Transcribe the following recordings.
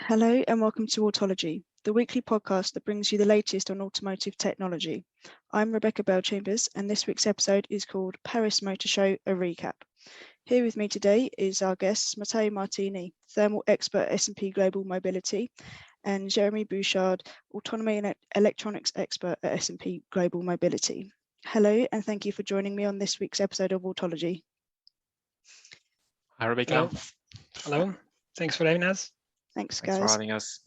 Hello and welcome to Autology, the weekly podcast that brings you the latest on automotive technology. I'm Rebecca Bell-Chambers and this week's episode is called Paris Motor Show, a Recap. Here with me today is our guests Matteo Martini, thermal expert at S&P Global Mobility, and Jeremy Bouchard, autonomy and electronics expert at S&P Global Mobility. Hello and thank you for joining me on this week's episode of Autology. Hi, Rebecca. Hello. Hello. Thanks for having us. Thanks, Thanks guys. for having us.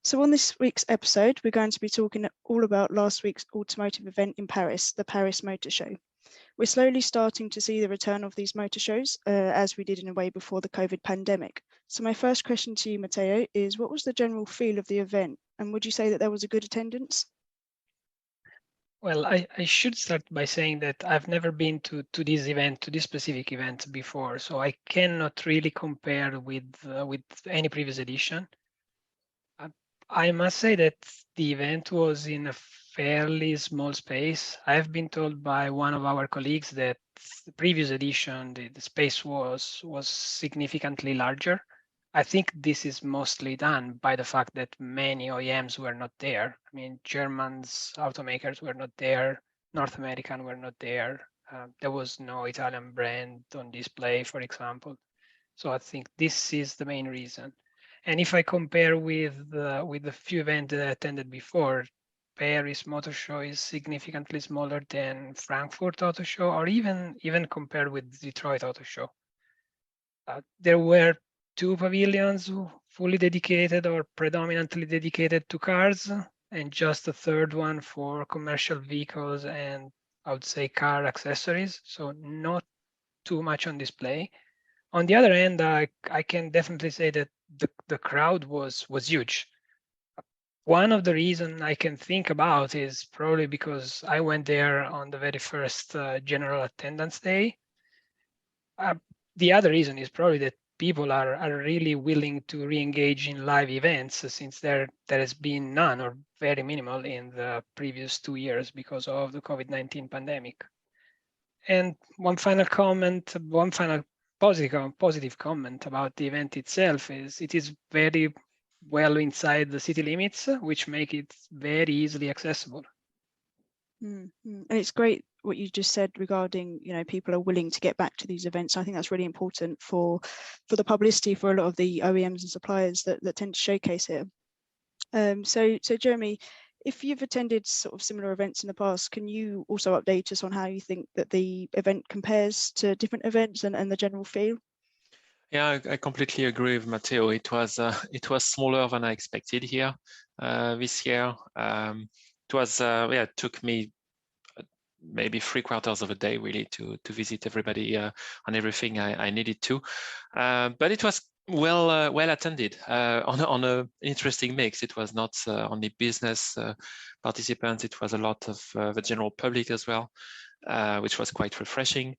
So on this week's episode, we're going to be talking all about last week's automotive event in Paris, the Paris Motor Show. We're slowly starting to see the return of these motor shows, as we did in a way before the COVID pandemic. So my first question to you, Matteo, is what was the general feel of the event? And would you say that there was a good attendance? Well, I should start by saying that I've never been to this event, to this specific event before, so I cannot really compare with any previous edition. I must say that the event was in a fairly small space. I've been told by one of our colleagues that the previous edition, the space was significantly larger. I think this is mostly done by the fact that many OEMs were not there. I mean, Germans automakers were not there, North American were not there. There was no Italian brand on display, for example. So I think this is the main reason. And if I compare with the few events that I attended before, Paris Motor Show is significantly smaller than Frankfurt Auto Show, or even compared with Detroit Auto Show. There were two pavilions fully dedicated or predominantly dedicated to cars, and just a third one for commercial vehicles and I would say car accessories. So not too much on display. On the other hand, I can definitely say that the crowd was huge. One of the reasons I can think about is probably because I went there on the very first general attendance day. The other reason is probably that people are really willing to re-engage in live events since there has been none or very minimal in the previous 2 years because of the COVID-19 pandemic. And one final positive comment about the event itself is it is very well inside the city limits, which make it very easily accessible. And it's great what you just said regarding, people are willing to get back to these events. I think that's really important for the publicity for a lot of the OEMs and suppliers that tend to showcase here. So Jeremy, if you've attended sort of similar events in the past, can you also update us on how you think that the event compares to different events and the general feel? Yeah, I completely agree with Matteo. It was smaller than I expected here this year. It took me maybe 3/4 of a day really to visit everybody and everything I needed to, but it was well attended on an interesting mix. It was not only business participants, it was a lot of the general public as well, which was quite refreshing.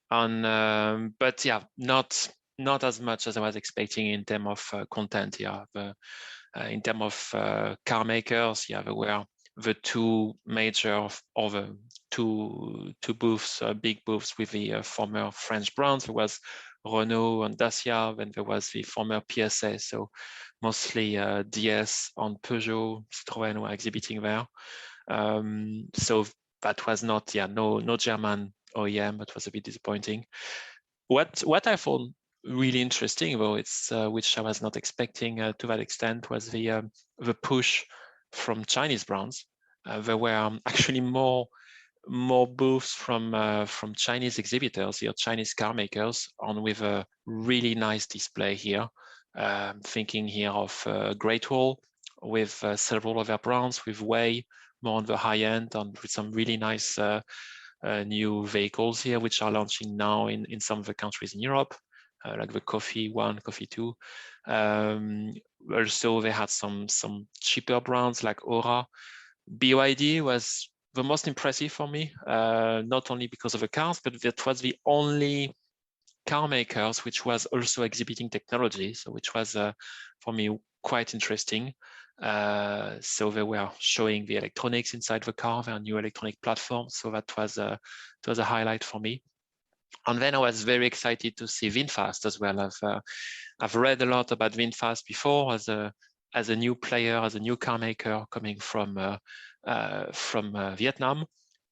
But yeah, not as much as I was expecting in terms of content here. In terms of car makers, there were the two major or the two booths, big booths with the former French brands. There was Renault and Dacia, then there was the former PSA, so mostly DS and Peugeot, Citroën were exhibiting there. So that was not, no German OEM. That was a bit disappointing. What I found really interesting, though, it's which I was not expecting to that extent, was the push from Chinese brands. There were actually more booths from Chinese exhibitors here, Chinese car makers, on with a really nice display here. Thinking here of Great Wall with several other brands, with way more on the high end and with some really nice new vehicles here, which are launching now in some of the countries in Europe. Like the Coffee 1, Coffee 2. Also, they had some cheaper brands like Aura. BYD was the most impressive for me, not only because of the cars, but that was the only car makers which was also exhibiting technology, so which was for me quite interesting. So they were showing the electronics inside the car, their new electronic platform. So that was a highlight for me. And then I was very excited to see VinFast as well. I've read a lot about VinFast before as a new player, as a new car maker coming from Vietnam,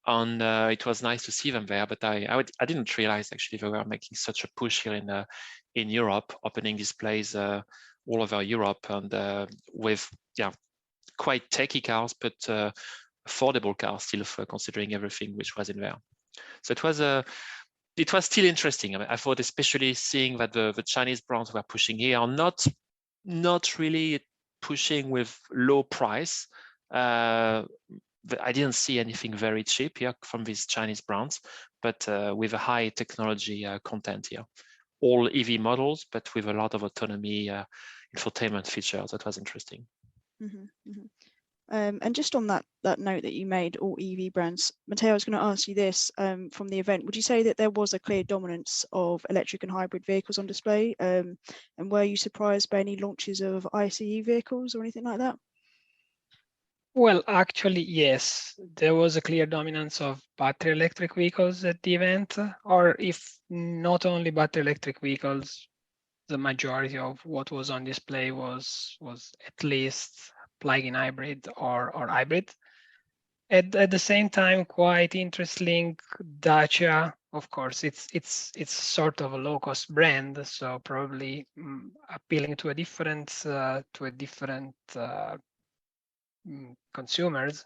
and it was nice to see them there. But I didn't realize actually they were making such a push here in Europe, opening displays all over Europe, and with quite techy cars, but affordable cars still, for considering everything which was in there. So it was still interesting. I mean, I thought, especially seeing that the Chinese brands were pushing here, are not really pushing with low price. I didn't see anything very cheap here from these Chinese brands, but with a high technology content here. All EV models, but with a lot of autonomy, infotainment features. That was interesting. Mm-hmm, mm-hmm. And just on that note that you made, all EV brands, Matteo, I was going to ask you this from the event. Would you say that there was a clear dominance of electric and hybrid vehicles on display? And were you surprised by any launches of ICE vehicles or anything like that? Well, actually, yes, there was a clear dominance of battery electric vehicles at the event, or if not only battery electric vehicles, the majority of what was on display was at least plug-in hybrid or hybrid. At the same time, quite interesting, Dacia. Of course, it's sort of a low-cost brand, so probably appealing to a different consumers.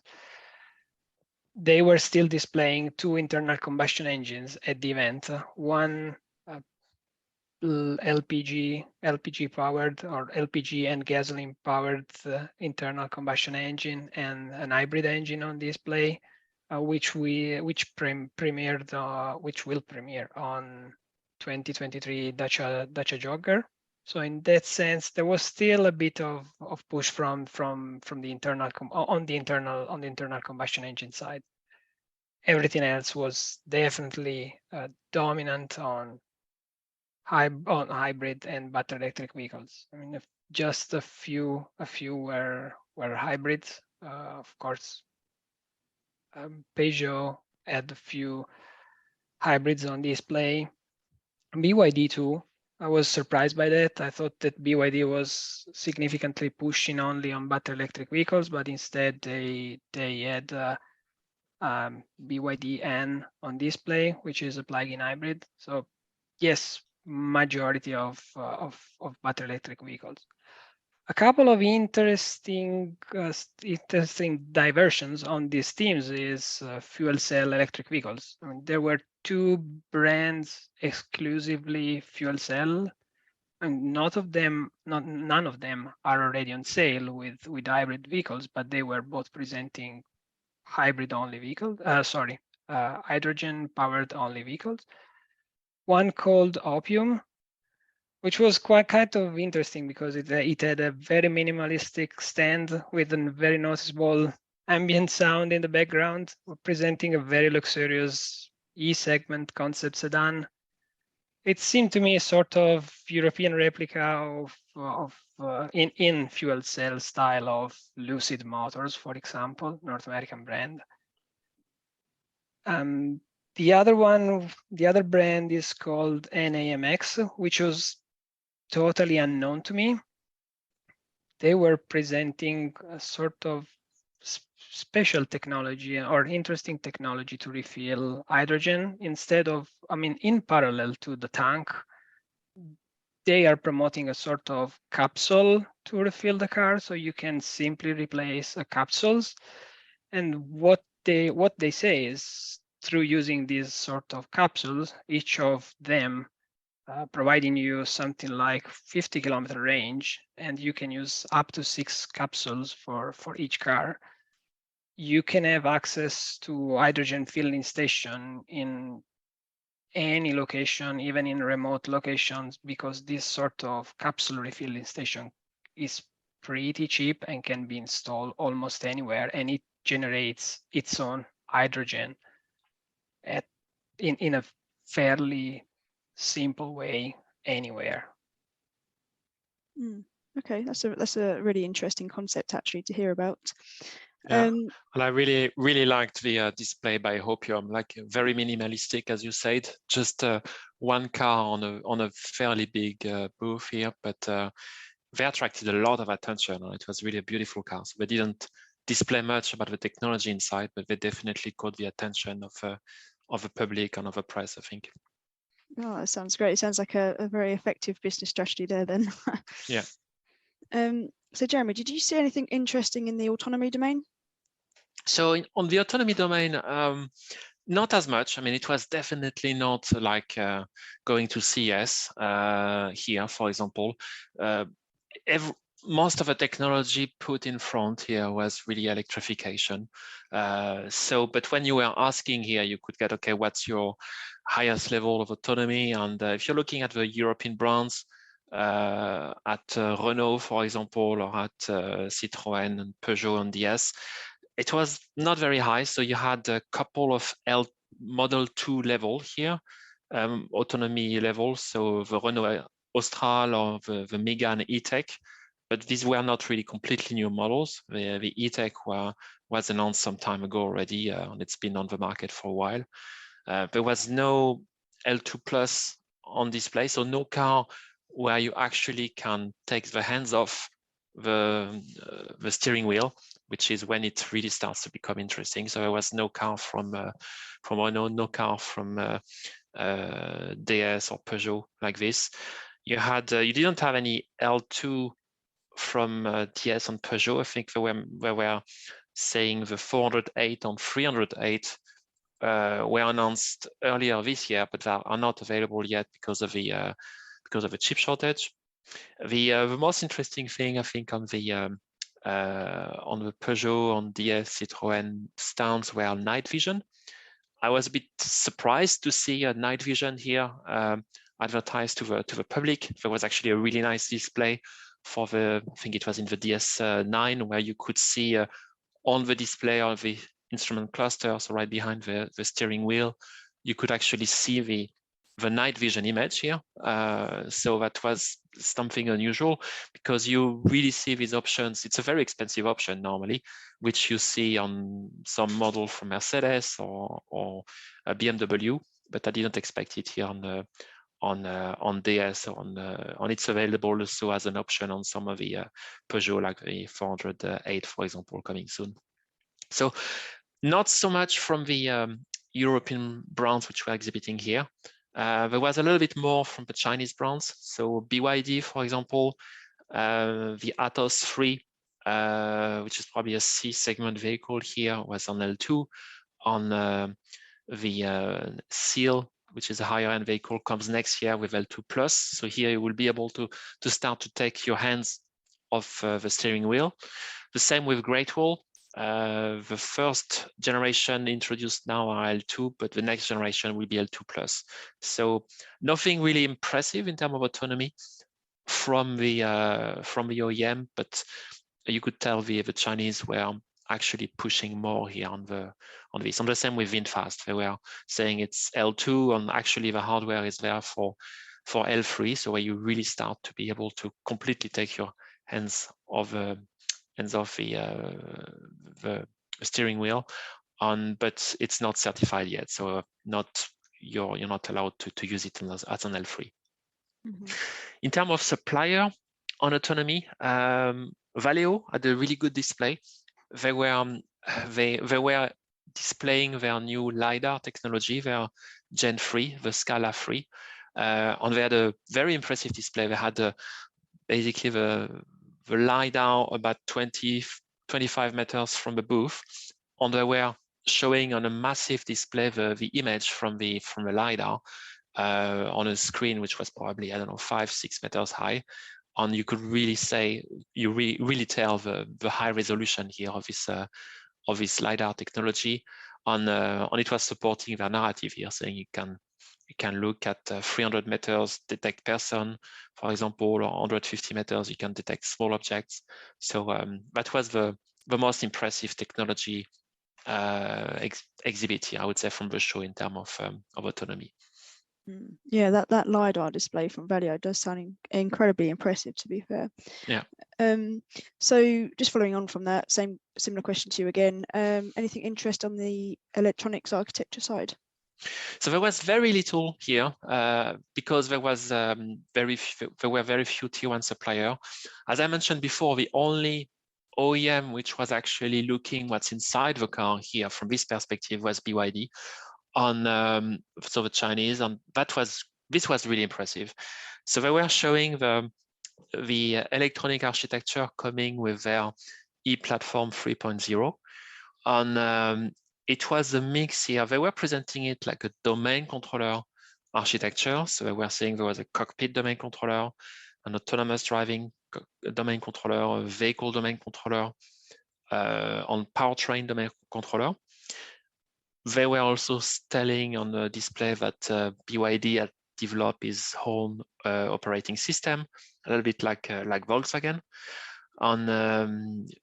They were still displaying 2 internal combustion engines at the event. One LPG powered, or LPG and gasoline powered internal combustion engine, and an hybrid engine on display, which will premiere on 2023 Dacia Jogger. So in that sense, there was still a bit of push from the internal on the internal combustion engine side. Everything else was definitely dominant on hybrid and battery electric vehicles. I mean, just a few were hybrids. Of course, Peugeot had a few hybrids on display. BYD too. I was surprised by that. I thought that BYD was significantly pushing only on battery electric vehicles, but instead they had BYD N on display, which is a plug-in hybrid. So yes, majority of battery electric vehicles. A couple of interesting diversions on these themes is fuel cell electric vehicles. I mean, there were 2 brands exclusively fuel cell, and none of them are already on sale with hybrid vehicles, but they were both presenting hybrid only vehicles. Hydrogen powered only vehicles. One called Opium, which was quite kind of interesting because it had a very minimalistic stand with a very noticeable ambient sound in the background, presenting a very luxurious E-segment concept sedan. It seemed to me a sort of European replica in fuel cell style of Lucid Motors, for example, North American brand. The other brand is called NAMX, which was totally unknown to me. They were presenting a sort of special technology or interesting technology to refill hydrogen instead of, in parallel to the tank. They are promoting a sort of capsule to refill the car, so you can simply replace capsules. And what they say is, through using these sort of capsules, each of them providing you something like 50-kilometer range, and you can use up to 6 capsules for each car. You can have access to hydrogen filling station in any location, even in remote locations, because this sort of capsule refilling station is pretty cheap and can be installed almost anywhere, and it generates its own hydrogen in a fairly simple way anywhere. Okay, that's a really interesting concept actually to hear about. Yeah. Um, And I really liked the display by Hopium, like very minimalistic, as you said, just one car on a fairly big booth here, but they attracted a lot of attention, and it was really a beautiful car. So they didn't display much about the technology inside, but they definitely caught the attention of the public and of the press, I think. oh, that sounds great. It sounds like a very effective business strategy there then. Yeah. So Jeremy, did you see anything interesting in the autonomy domain? So on the autonomy domain, not as much. I mean, it was definitely not like going to CES here, for example. Most of the technology put in front here was really electrification. But when you were asking here, you could get, okay, what's your highest level of autonomy? And if you're looking at the European brands, at Renault, for example, or at Citroën and Peugeot and DS, it was not very high. So you had a couple of Model 2 level here, autonomy level. So the Renault Austral or the Megane E-Tech, but these were not really completely new models. The E-Tech was announced some time ago already, and it's been on the market for a while. There was no L2 Plus on display, so no car where you actually can take the hands off the steering wheel, which is when it really starts to become interesting. So there was no car from Renault, no car from DS or Peugeot like this. You didn't have any L2 from DS and Peugeot. I think they were saying the 408 and 308 were announced earlier this year, but they are not available yet because of the chip shortage. The most interesting thing, I think, on the Peugeot, on DS, Citroën stands were night vision. I was a bit surprised to see a night vision here advertised to the public. There was actually a really nice display for I think it was in the DS9, where you could see on the display of the instrument cluster, so right behind the steering wheel, you could actually see the night vision image here. So that was something unusual, because you really see these options. It's a very expensive option normally, which you see on some model from Mercedes or a BMW, but I didn't expect it here on DS. On it's available also as an option on some of the Peugeot, like the 408, for example, coming soon. So not so much from the European brands which were exhibiting here. There was a little bit more from the Chinese brands. So BYD, for example, the Atos 3, which is probably a C segment vehicle here, was on L2. On the Seal, which is a higher end vehicle, comes next year with L2 Plus. So here you will be able to start to take your hands off the steering wheel. The same with Great Wall. The first generation introduced now are L2, but the next generation will be L2 Plus. So nothing really impressive in terms of autonomy from the OEM, but you could tell the Chinese were actually pushing more here on this. And the same with VinFast. They were saying it's L2, and actually the hardware is there for L3, so where you really start to be able to completely take your hands off the steering wheel, but it's not certified yet, so you're not allowed to use it as an L3. Mm-hmm. In terms of supplier on autonomy, Valeo had a really good display. They were displaying their new LiDAR technology, their Gen 3, the Scala 3, and they had a very impressive display. They had basically the LiDAR about 25 meters from the booth, and they were showing on a massive display the image from the LiDAR on a screen which was probably, I don't know, 5-6 meters high. And you could really really tell the high resolution here of this LiDAR technology. And it was supporting the narrative here, saying you can look at 300 meters, detect person, for example, or 150 meters, you can detect small objects. So that was the most impressive technology exhibit here, I would say, from the show in terms of autonomy. Yeah, that LiDAR display from Valeo does sound incredibly impressive, to be fair. Yeah. So just following on from that, similar question to you again. Anything interest on the electronics architecture side? So there was very little here because there was there were very few tier one supplier. As I mentioned before, the only OEM which was actually looking what's inside the car here from this perspective was BYD on so the Chinese, and this was really impressive. So they were showing the electronic architecture coming with their e-platform 3.0 on it was a mix here. They were presenting it like a domain controller architecture. So they were saying there was a cockpit domain controller, an autonomous driving domain controller, a vehicle domain controller, on powertrain domain controller. They were also telling on the display that BYD had developed its own operating system, a little bit like Volkswagen.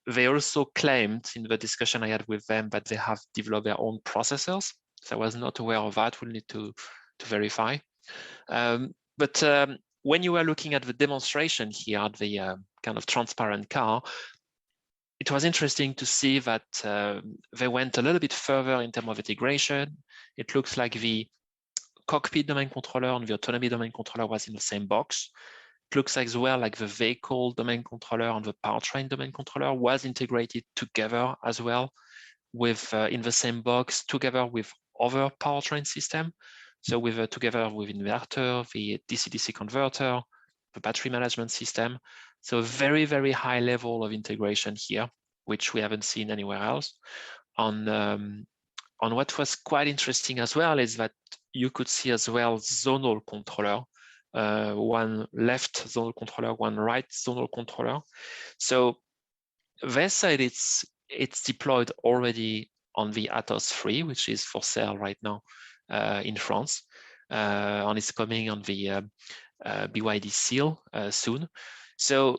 They also claimed in the discussion I had with them that they have developed their own processors. So I was not aware of that. We'll need to verify. But when you were looking at the demonstration here at the kind of transparent car, it was interesting to see that they went a little bit further in terms of integration. It looks like the cockpit domain controller and the autonomy domain controller was in the same box. It looks like as well like the vehicle domain controller and the powertrain domain controller was integrated together as well with in the same box together with other powertrain system. So with together with inverter, the DC-DC converter, the battery management system. So very, very high level of integration here, which we haven't seen anywhere else. On what was quite interesting as well is that you could see as well zonal controller, one left zonal controller, one right zonal controller. So they said it's deployed already on the Atos 3, which is for sale right now in France, and it's coming on the BYD Seal soon. So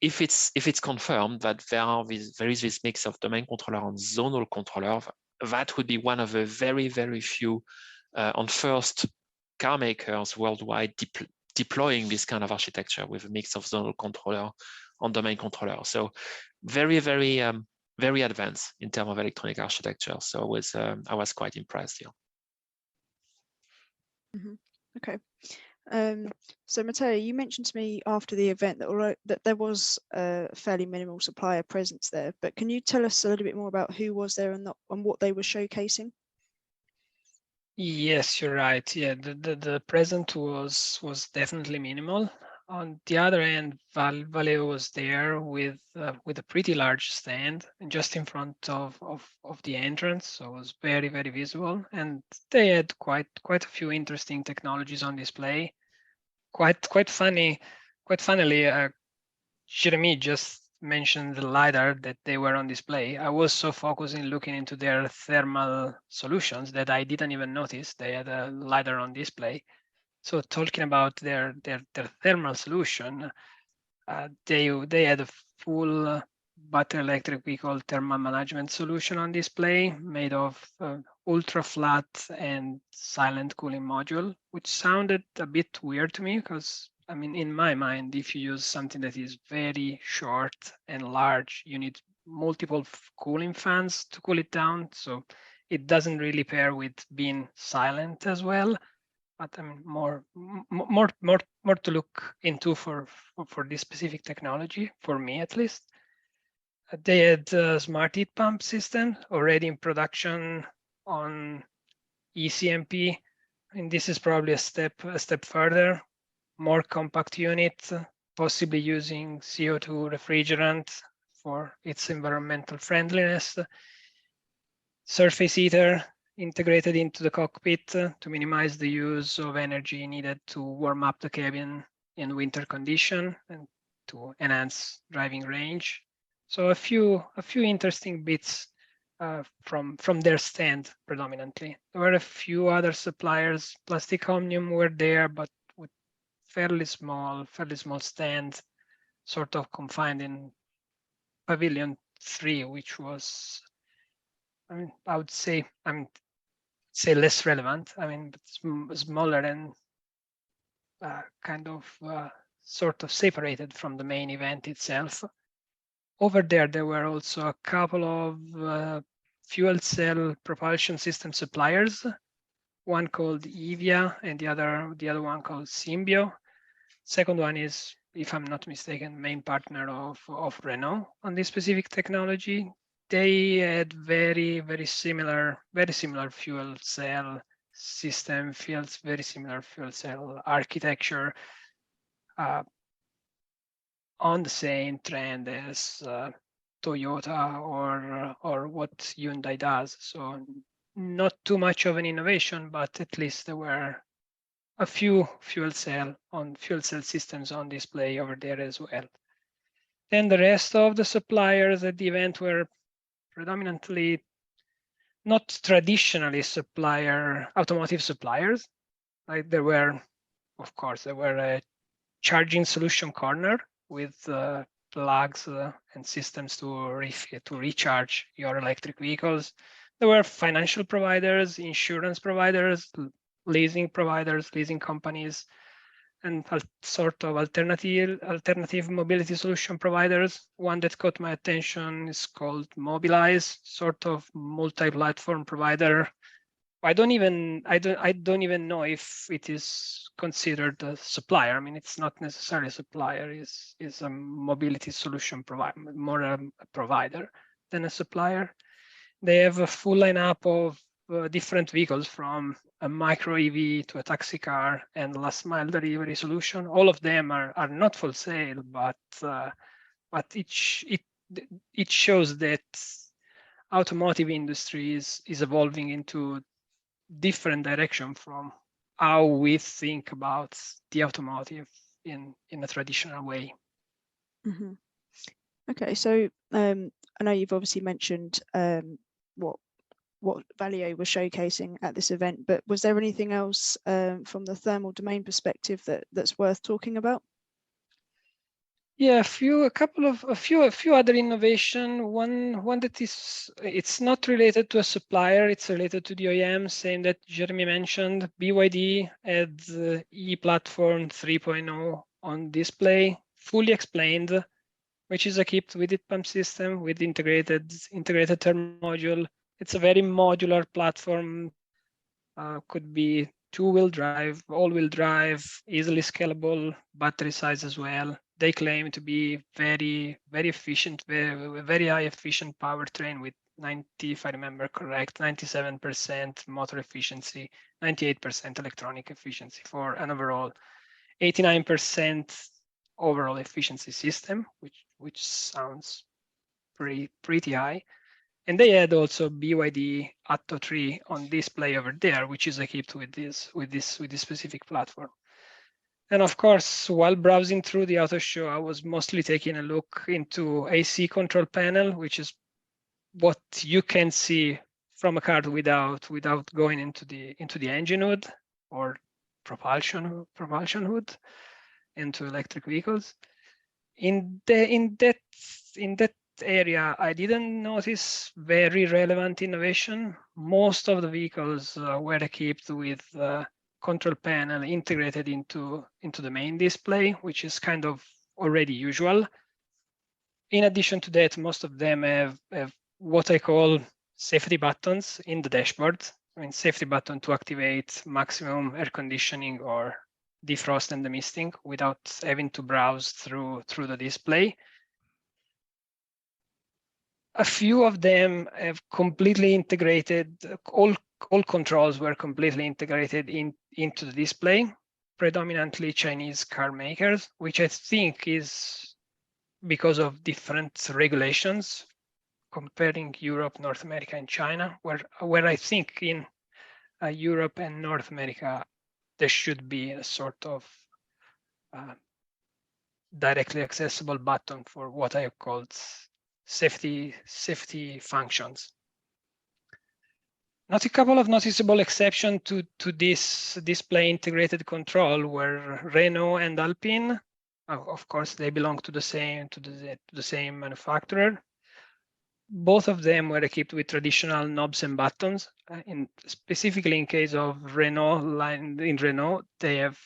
if it's confirmed that there is this mix of domain controller and zonal controller, that would be one of the very, very few on first car makers worldwide deploying this kind of architecture with a mix of zonal controller and domain controller. So very, very, very advanced in terms of electronic architecture. So I was quite impressed here. Mm-hmm. Okay. So Matteo, you mentioned to me after the event that there was a fairly minimal supplier presence there, but can you tell us a little bit more about who was there and what they were showcasing? Yes, you're right. Yeah, the present was definitely minimal. On the other end, Valeo was there with a pretty large stand just in front of the entrance, so it was very, very visible. And they had quite a few interesting technologies on display. Quite funnily, Jeremy just mentioned the LiDAR that they were on display. I was so focused in looking into their thermal solutions that I didn't even notice they had a LiDAR on display. So talking about their thermal solution, they had a full battery electric vehicle thermal management solution on display made of ultra flat and silent cooling module, which sounded a bit weird to me because I mean, in my mind, if you use something that is very short and large, you need multiple cooling fans to cool it down. So it doesn't really pair with being silent as well. But I mean, more to look into for this specific technology, for me at least. They had a smart heat pump system already in production on ECMP, and this is probably a step further. More compact unit, possibly using CO2 refrigerant for its environmental friendliness. Surface heater integrated into the cockpit to minimize the use of energy needed to warm up the cabin in winter condition and to enhance driving range. So a few interesting bits from their stand predominantly. There were a few other suppliers. Plastic Omnium were there, but fairly small stand, sort of confined in Pavilion 3, which was, I mean, I would say, say less relevant. I mean, smaller and kind of sort of separated from the main event itself. Over there were also a couple of fuel cell propulsion system suppliers, one called Evia and the other one called Symbio. Second one is, if I'm not mistaken, main partner of Renault on this specific technology. They had very similar fuel cell system, very similar fuel cell architecture, on the same trend as Toyota or what Hyundai does. So not too much of an innovation, but at least there were a few fuel cell systems on display over there as well. Then the rest of the suppliers at the event were predominantly not traditionally automotive suppliers. Like there were a charging solution corner with plugs and systems to recharge your electric vehicles. There were financial providers, insurance providers, leasing companies, and sort of alternative mobility solution providers. One that caught my attention is called Mobilize, sort of multi-platform provider. I don't even know if it is considered a supplier. I mean, it's not necessarily a supplier. Is a mobility solution provider, more a provider than a supplier. They have a full lineup of different vehicles, from a micro EV to a taxi car and last mile delivery solution. All of them are not for sale, but it shows that automotive industry is evolving into different direction from how we think about the automotive in a traditional way. Mm-hmm. Okay, so I know you've obviously mentioned what Valeo was showcasing at this event, but was there anything else from the thermal domain perspective that's worth talking about? Yeah, a few other innovation. One that it's not related to a supplier, it's related to the OEM, same that Jeremy mentioned. BYD had e-platform 3.0 on display, fully explained, which is equipped with heat pump system with integrated thermal module. It's a very modular platform. Could be two-wheel drive, all-wheel drive, easily scalable, battery size as well. They claim to be very efficient, very high efficient powertrain with 90, if I remember correct, 97% motor efficiency, 98% electronic efficiency, for an overall 89% overall efficiency system, which sounds pretty high. And they had also BYD Atto 3 on display over there, which is equipped with this specific platform. And of course, while browsing through the auto show, I was mostly taking a look into AC control panel, which is what you can see from a car without going into the engine hood or propulsion hood into electric vehicles. In that area, I didn't notice very relevant innovation. Most of the vehicles were equipped with control panel integrated into the main display, which is kind of already usual. In addition to that, most of them have what I call safety buttons in the dashboard. I mean, safety button to activate maximum air conditioning or defrost and demisting without having to browse through the display. A few of them have completely integrated, all controls were completely integrated into the display, predominantly Chinese car makers, which I think is because of different regulations comparing Europe, North America, and China, where I think in Europe and North America, there should be a sort of directly accessible button for what I have called safety functions. Not a couple of noticeable exceptions to this display integrated control were Renault and Alpine. Of course, they belong to the same manufacturer. both of them were equipped with traditional knobs and buttons. Specifically in case of Renault line, in Renault, they have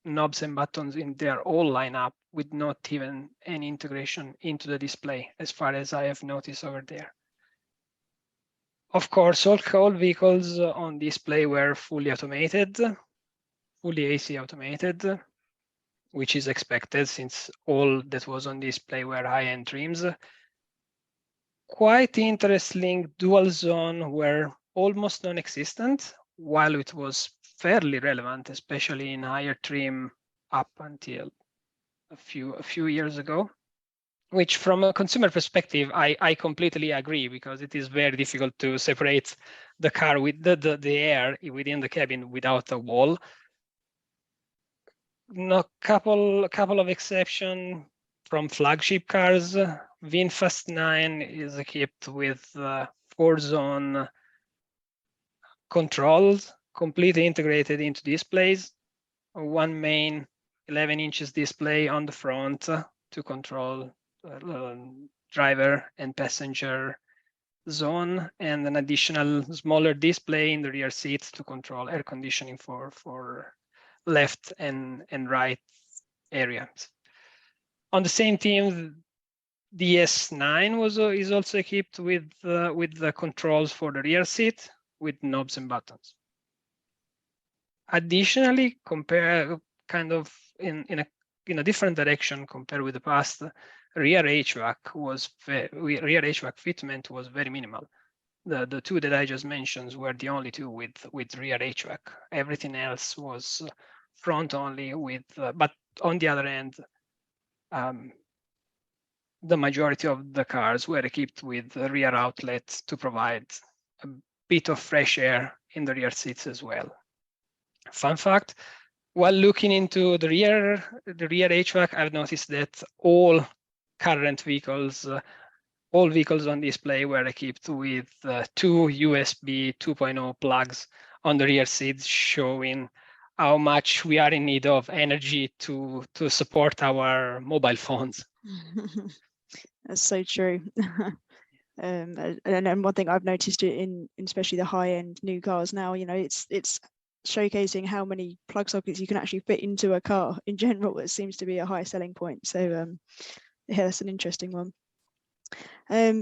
knobs and buttons in their whole lineup with not even any integration into the display, as far as I have noticed over there. Of course, all vehicles on display were fully automated, fully AC automated, which is expected since all that was on display were high-end trims. Quite interesting, dual zone were almost non-existent, while it was fairly relevant, especially in higher trim up until a few years ago. Which, from a consumer perspective, I completely agree, because it is very difficult to separate the car with the air within the cabin without a wall. No, couple of exceptions from flagship cars. VinFast 9 is equipped with 4-zone controls, completely integrated into displays. One main 11 inches display on the front to control driver and passenger zone, and an additional smaller display in the rear seats to control air conditioning for left and right areas. On the same team, the S9 is also equipped with the controls for the rear seat with knobs and buttons. Additionally, compare kind of in a different direction compared with the past, rear HVAC fitment was very minimal. The two that I just mentioned were the only two with rear HVAC. Everything else was front only with, but on the other end, the majority of the cars were equipped with rear outlets to provide a bit of fresh air in the rear seats as well. Fun fact, while looking into the rear HVAC, I've noticed that all current vehicles, all vehicles on display were equipped with 2 USB 2.0 plugs on the rear seats, showing how much we are in need of energy to support our mobile phones. That's so true. And one thing I've noticed in especially the high-end new cars now, you know, it's showcasing how many plug sockets you can actually fit into a car in general. It seems to be a high selling point. So yeah, that's an interesting one.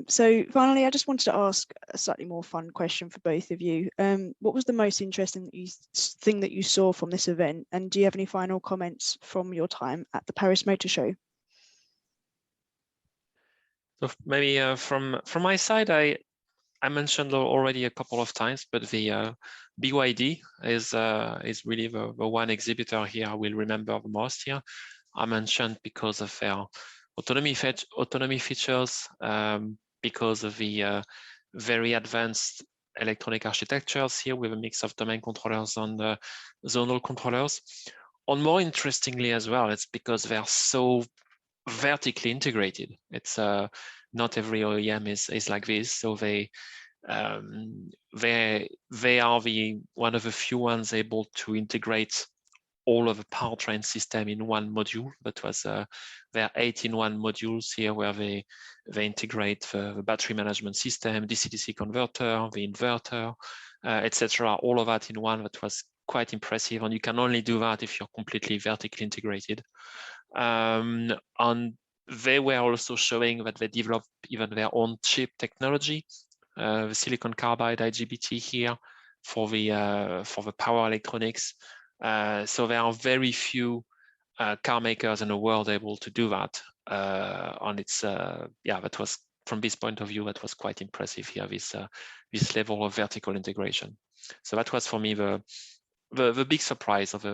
So finally, I just wanted to ask a slightly more fun question for both of you. What was the most interesting thing that you saw from this event? And do you have any final comments from your time at the Paris Motor Show? So maybe from my side, I mentioned already a couple of times, but the BYD is really the one exhibitor here I will remember the most here. I mentioned because of their autonomy features, because of the very advanced electronic architectures here with a mix of domain controllers and zonal controllers. And more interestingly as well, it's because they're so vertically integrated. It's not every OEM is like this, so they are one of the few ones able to integrate all of the powertrain system in one module. That was their 8-in-1 modules here, where they integrate the battery management system, DC-DC converter, the inverter, etc. All of that in one. That was quite impressive, and you can only do that if you're completely vertically integrated. And they were also showing that they developed even their own chip technology, the silicon carbide IGBT here for the power electronics. So there are very few car makers in the world able to do that. And it's that was, from this point of view, that was quite impressive here, this level of vertical integration. So that was for me the big surprise of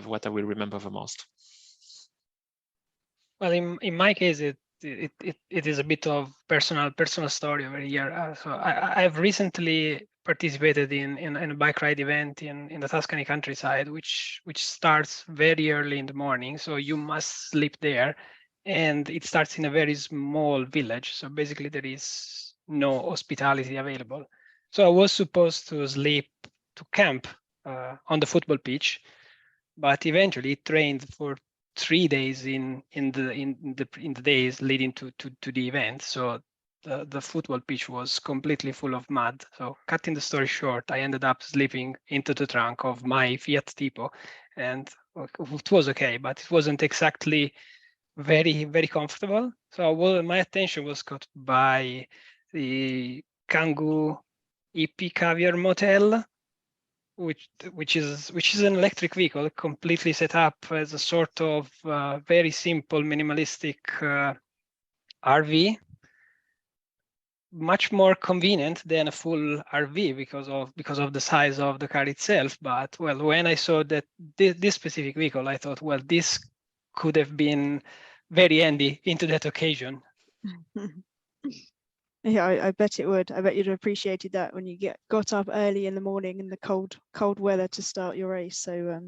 what I will remember the most. Well, in my case, it is a bit of personal story over here. So I've recently participated in a bike ride event in the Tuscany countryside, which starts very early in the morning. So you must sleep there, and it starts in a very small village. So basically, there is no hospitality available. So I was supposed to camp on the football pitch, but eventually trained for 3 days in the days leading to the event. So the football pitch was completely full of mud. So cutting the story short, I ended up sleeping into the trunk of my Fiat Tipo, and it was okay, but it wasn't exactly very comfortable. So my attention was caught by the Kangoo EP Caviar Motel, which is an electric vehicle completely set up as a sort of very simple minimalistic RV, much more convenient than a full RV because of the size of the car itself. But well, when I saw that this specific vehicle, I thought, well, this could have been very handy into that occasion. Yeah, I bet it would. I bet you'd have appreciated that when you got up early in the morning in the cold weather to start your race. So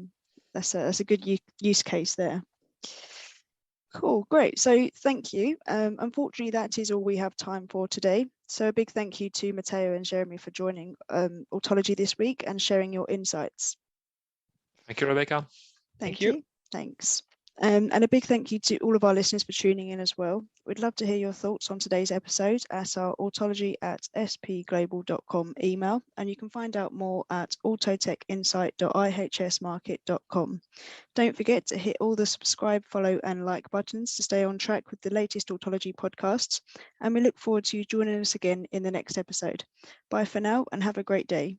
that's a good use case there. Cool, great. So thank you. Unfortunately, that is all we have time for today. So a big thank you to Matteo and Jeremy for joining Autology this week and sharing your insights. Thank you, Rebecca. Thank you. Thanks. And a big thank you to all of our listeners for tuning in as well. We'd love to hear your thoughts on today's episode at our autology@spglobal.com email, and you can find out more at autotechinsight.ihsmarket.com. Don't forget to hit all the subscribe, follow and like buttons to stay on track with the latest Autology podcasts, and we look forward to you joining us again in the next episode. Bye for now and have a great day.